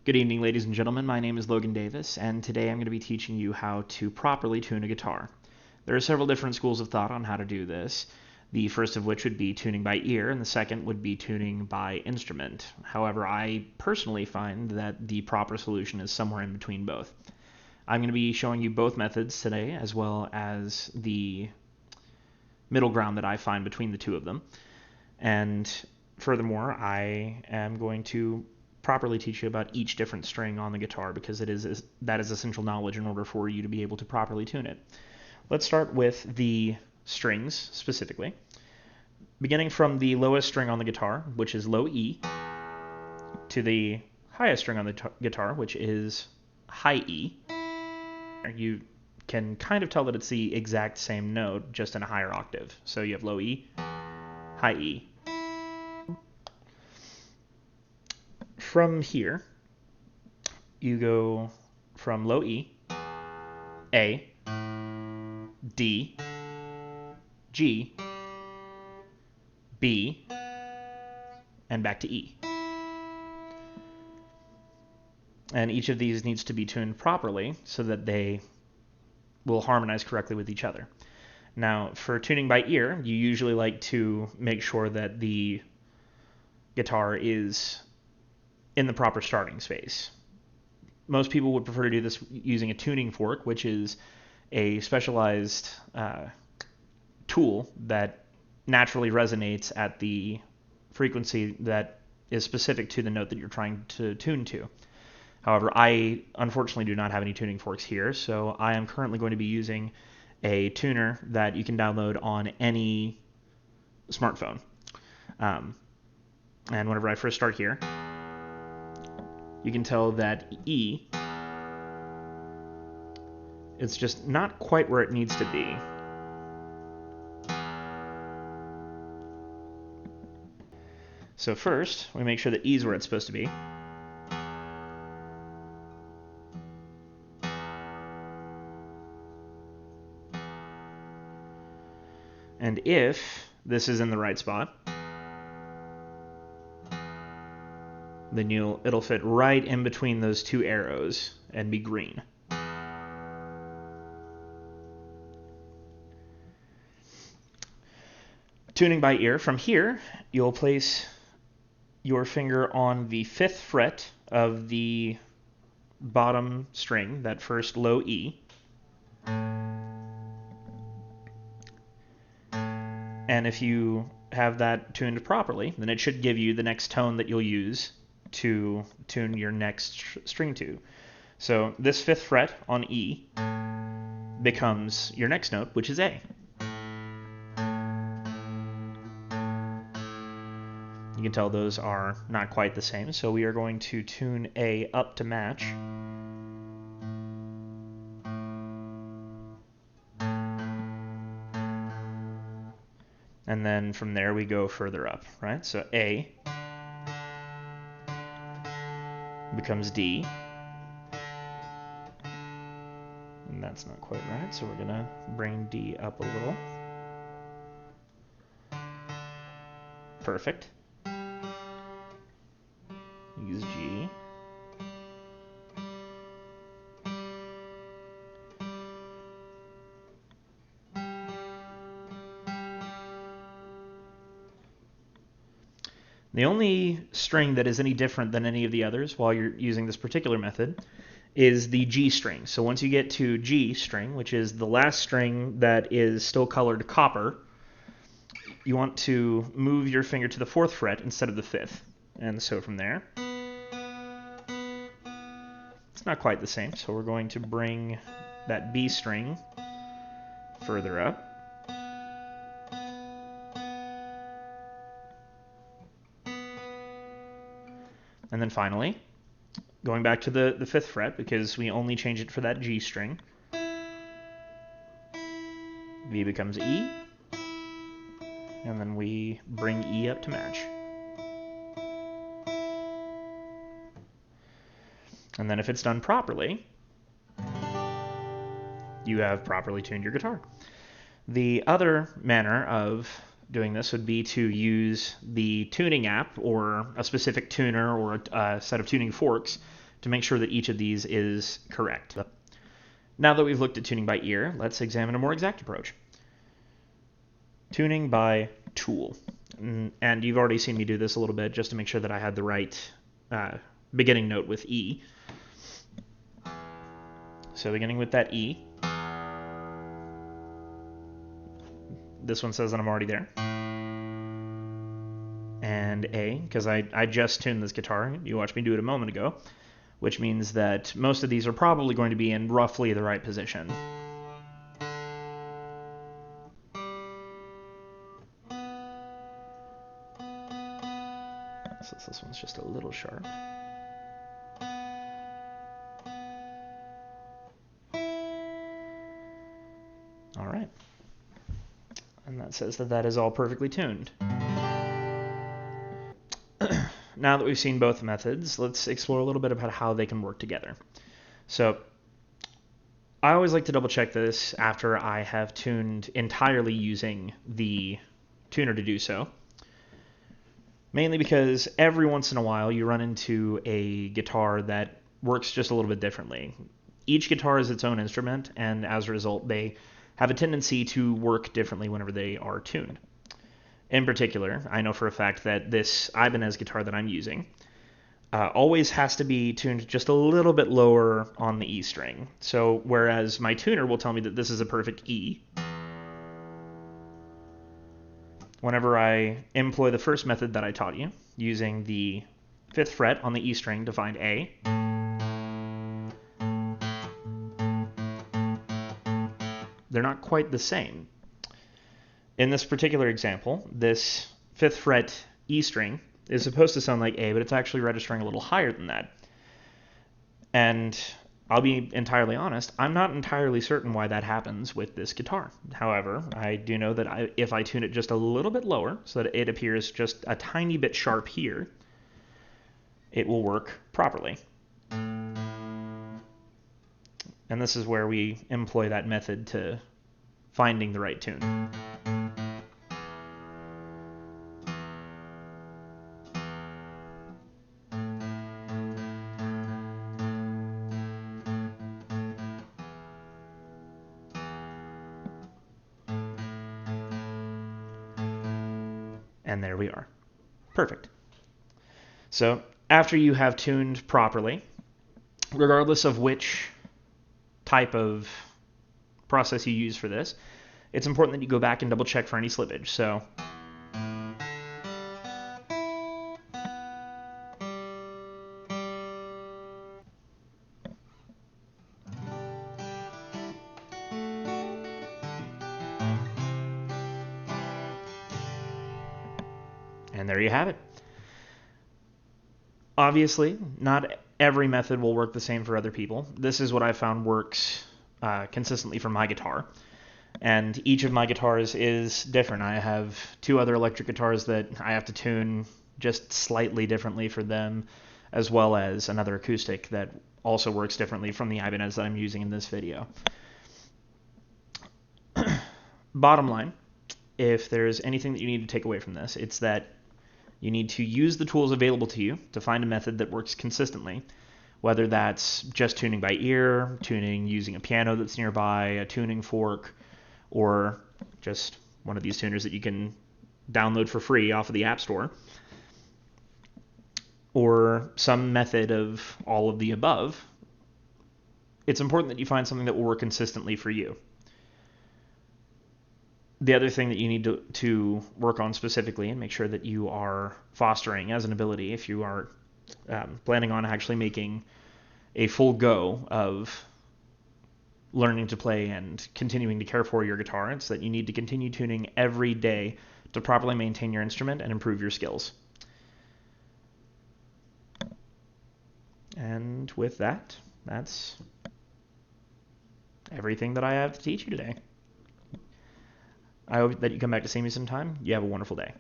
Good evening, ladies and gentlemen. My name is Logan Davis, and today I'm going to be teaching you how to properly tune a guitar. There are several different schools of thought on how to do this. The first of which would be tuning by ear, and the second would be tuning by instrument. However, I personally find that the proper solution is somewhere in between both. I'm going to be showing you both methods today, as well as the middle ground that I find between the two of them. And furthermore, I am going to properly teach you about each different string on the guitar because that is essential knowledge in order for you to be able to properly tune it. Let's start with the strings specifically. Beginning from the lowest string on the guitar, which is low E, to the highest string on the guitar, which is high E. You can kind of tell that it's the exact same note, just in a higher octave. So you have low E, high E. From here, you go from low E, A, D, G, B, and back to E. And each of these needs to be tuned properly so that they will harmonize correctly with each other. Now, for tuning by ear, you usually like to make sure that the guitar is in the proper starting space. Most people would prefer to do this using a tuning fork, which is a specialized tool that naturally resonates at the frequency that is specific to the note that you're trying to tune to. However, I unfortunately do not have any tuning forks here, so I am currently going to be using a tuner that you can download on any smartphone. And whenever I first start here, you can tell that E is just not quite where it needs to be. So first, we make sure that E is where it's supposed to be. And if this is in the right spot, then it'll fit right in between those two arrows and be green. Tuning by ear, from here, you'll place your finger on the 5th fret of the bottom string, that first low E. And if you have that tuned properly, then it should give you the next tone that you'll use to tune your next string to. So this 5th fret on E becomes your next note, which is A. You can tell those are not quite the same, so we are going to tune A up to match. And then from there we go further up, right? So A becomes D. And that's not quite right, so we're gonna bring D up a little. Perfect. Use G. The only string that is any different than any of the others while you're using this particular method is the G string. So once you get to G string, which is the last string that is still colored copper, you want to move your finger to the 4th fret instead of the 5th. And so from there, it's not quite the same, so we're going to bring that B string further up. And then finally, going back to the 5th fret, because we only change it for that G string, V becomes E, and then we bring E up to match. And then if it's done properly, you have properly tuned your guitar. The other manner of doing this would be to use the tuning app or a specific tuner or a set of tuning forks to make sure that each of these is correct. Now that we've looked at tuning by ear, let's examine a more exact approach. Tuning by tool. And you've already seen me do this a little bit just to make sure that I had the right beginning note with E. So beginning with that E. This one says that I'm already there. And A, because I just tuned this guitar. You watched me do it a moment ago, which means that most of these are probably going to be in roughly the right position. So this one's just a little sharp. All right. And that says that that is all perfectly tuned. Now that we've seen both methods, let's explore a little bit about how they can work together. So I always like to double check this after I have tuned entirely using the tuner to do so. Mainly because every once in a while you run into a guitar that works just a little bit differently. Each guitar is its own instrument, and as a result, they have a tendency to work differently whenever they are tuned. In particular, I know for a fact that this Ibanez guitar that I'm using always has to be tuned just a little bit lower on the E string. So whereas my tuner will tell me that this is a perfect E, whenever I employ the first method that I taught you, using the 5th fret on the E string to find A, they're not quite the same. In this particular example, this 5th fret E string is supposed to sound like A, but it's actually registering a little higher than that. And I'll be entirely honest, I'm not entirely certain why that happens with this guitar. However, I do know that if I tune it just a little bit lower, so that it appears just a tiny bit sharp here, it will work properly. And this is where we employ that method to finding the right tune. And there we are. Perfect. So after you have tuned properly, regardless of which type of process you use for this, it's important that you go back and double check for any slippage. So and there you have it. Obviously, not every method will work the same for other people. This is what I found works consistently for my guitar. And each of my guitars is different. I have 2 other electric guitars that I have to tune just slightly differently for them, as well as another acoustic that also works differently from the Ibanez that I'm using in this video. Bottom line, if there's anything that you need to take away from this, it's that you need to use the tools available to you to find a method that works consistently, whether that's just tuning by ear, tuning using a piano that's nearby, a tuning fork, or just one of these tuners that you can download for free off of the App Store, or some method of all of the above. It's important that you find something that will work consistently for you. The other thing that you need to work on specifically and make sure that you are fostering as an ability, if you are planning on actually making a full go of learning to play and continuing to care for your guitar, it's that you need to continue tuning every day to properly maintain your instrument and improve your skills. And with that, that's everything that I have to teach you today. I hope that you come back to see me sometime. You have a wonderful day.